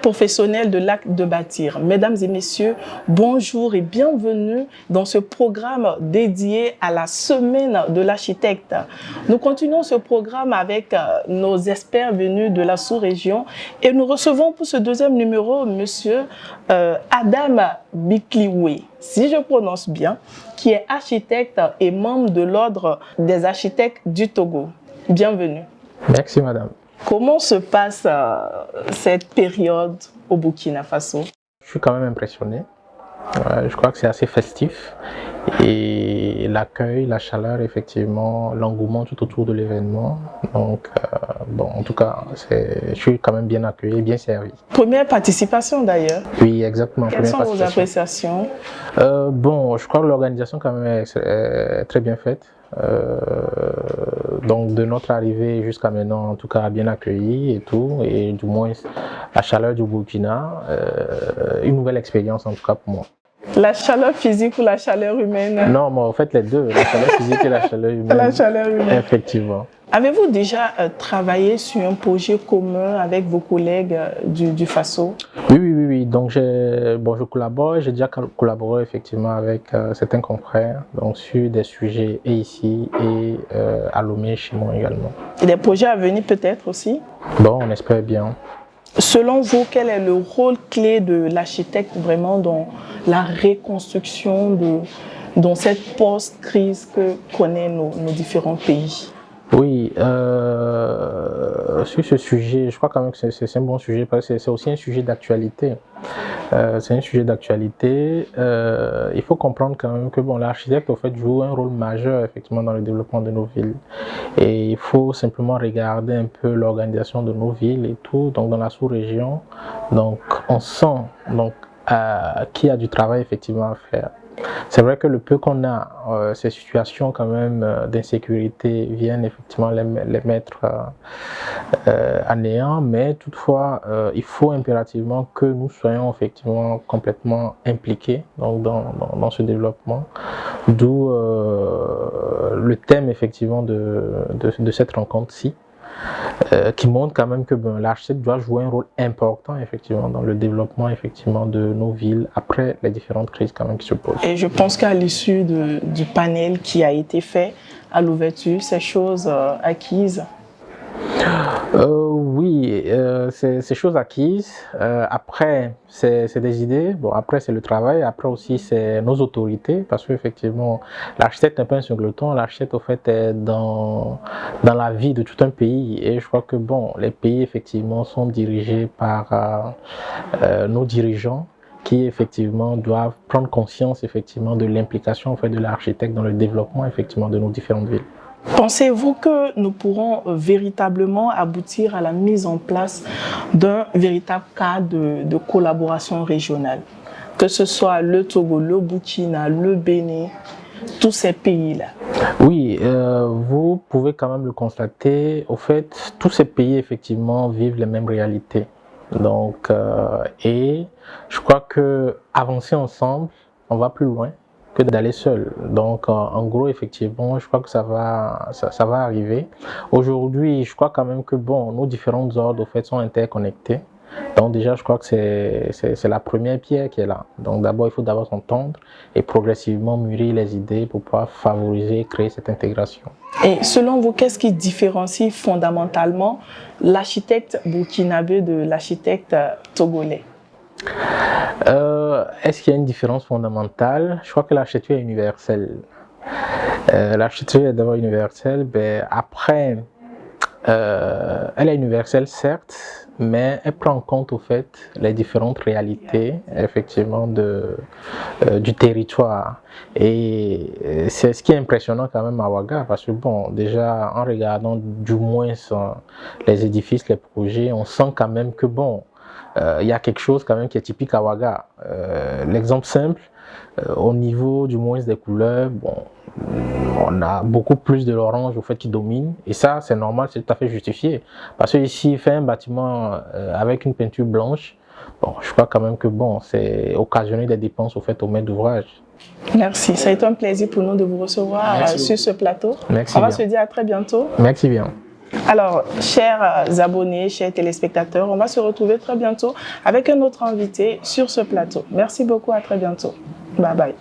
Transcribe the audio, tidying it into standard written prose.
professionnels de l'acte de bâtir. Mesdames et messieurs, bonjour et bienvenue dans ce programme dédié à la semaine de l'architecte. Nous continuons ce programme avec nos experts venus de la sous-région et nous recevons pour ce deuxième numéro monsieur Adam Bikliwe, si je prononce bien, qui est architecte et membre de l'Ordre des architectes du Togo. Bienvenue. Merci madame. Comment se passe cette période au Burkina Faso? Je suis quand même impressionné. Je crois que c'est assez festif. Et l'accueil, la chaleur, effectivement, l'engouement tout autour de l'événement. Donc, bon, en tout cas, je suis quand même bien accueilli, bien servi. Première participation d'ailleurs. Oui, exactement. Quelles sont vos appréciations? Bon, je crois que l'organisation quand même est très bien faite. Donc de notre arrivée jusqu'à maintenant, en tout cas bien accueilli et tout, et du moins la chaleur du Burkina, une nouvelle expérience en tout cas pour moi. La chaleur physique ou la chaleur humaine? Non, mais en fait les deux, la chaleur physique et la chaleur humaine. La chaleur humaine. Effectivement. Avez-vous déjà travaillé sur un projet commun avec vos collègues du Faso? Oui. Donc je collabore, j'ai déjà collaboré effectivement avec certains confrères donc sur des sujets et ici et à Lomé chez moi également. Et des projets à venir peut-être aussi? Bon, on espère bien. Selon vous, quel est le rôle clé de l'architecte vraiment dans la reconstruction dans cette post-crise que connaissent nos différents pays? Oui, sur ce sujet, je crois quand même que c'est un bon sujet parce que c'est aussi un sujet d'actualité. C'est un sujet d'actualité. Il faut comprendre quand même que bon, l'architecte en fait joue un rôle majeur effectivement dans le développement de nos villes. Et il faut simplement regarder un peu l'organisation de nos villes et tout. Donc dans la sous-région, donc on sent donc qu'il y a du travail effectivement à faire. C'est vrai que le peu qu'on a, ces situations quand même d'insécurité viennent effectivement les mettre à néant, mais toutefois il faut impérativement que nous soyons effectivement complètement impliqués donc, dans ce développement, d'où le thème effectivement de cette rencontre-ci. Qui montre quand même que l'architecte doit jouer un rôle important effectivement dans le développement effectivement de nos villes après les différentes crises quand même qui se posent. Et je pense qu'à l'issue du panel qui a été fait à l'ouverture, ces choses acquises. Oui, c'est choses acquises. Après, c'est des idées. Bon, après, c'est le travail. Après aussi, c'est nos autorités. Parce qu'effectivement, l'architecte n'est pas un singleton. L'architecte, au fait, est dans la vie de tout un pays. Et je crois que, bon, les pays, effectivement, sont dirigés par nos dirigeants qui, effectivement, doivent prendre conscience, effectivement, de l'implication, en fait, de l'architecte dans le développement, effectivement, de nos différentes villes. Pensez-vous que nous pourrons véritablement aboutir à la mise en place d'un véritable cadre de collaboration régionale, que ce soit le Togo, le Burkina, le Bénin, tous ces pays-là? Oui, vous pouvez quand même le constater. Au fait, tous ces pays effectivement vivent les mêmes réalités. Donc, et je crois que avancer ensemble, on va plus loin que d'aller seul. Donc, en gros, effectivement, je crois que ça va arriver. Aujourd'hui, je crois quand même que bon, nos différents ordres, au fait, sont interconnectés. Donc déjà, je crois que c'est la première pierre qui est là. Donc d'abord, il faut d'abord s'entendre et progressivement mûrir les idées pour pouvoir favoriser, créer cette intégration. Et selon vous, qu'est-ce qui différencie fondamentalement l'architecte burkinabé de l'architecte togolais? Est-ce qu'il y a une différence fondamentale? Je crois que l'architecture est universelle. L'architecture est d'abord universelle, mais après, elle est universelle certes, mais elle prend en compte au fait les différentes réalités effectivement du territoire. Et c'est ce qui est impressionnant quand même à Ouaga, parce que bon, déjà en regardant du moins les édifices, les projets, on sent quand même que bon, il y a quelque chose quand même qui est typique à Ouaga. L'exemple simple, au niveau du moins des couleurs, bon, on a beaucoup plus de l'orange au fait qui domine, et ça c'est normal, c'est tout à fait justifié, parce que ici faire un bâtiment avec une peinture blanche, bon, je crois quand même que bon, c'est occasionner des dépenses au fait au maître d'ouvrage. Merci, ça a été un plaisir pour nous de vous recevoir sur ce plateau. Merci on va bien. se dire à très bientôt. Merci bien. Alors, chers abonnés, chers téléspectateurs, on va se retrouver très bientôt avec un autre invité sur ce plateau. Merci beaucoup, à très bientôt. Bye bye.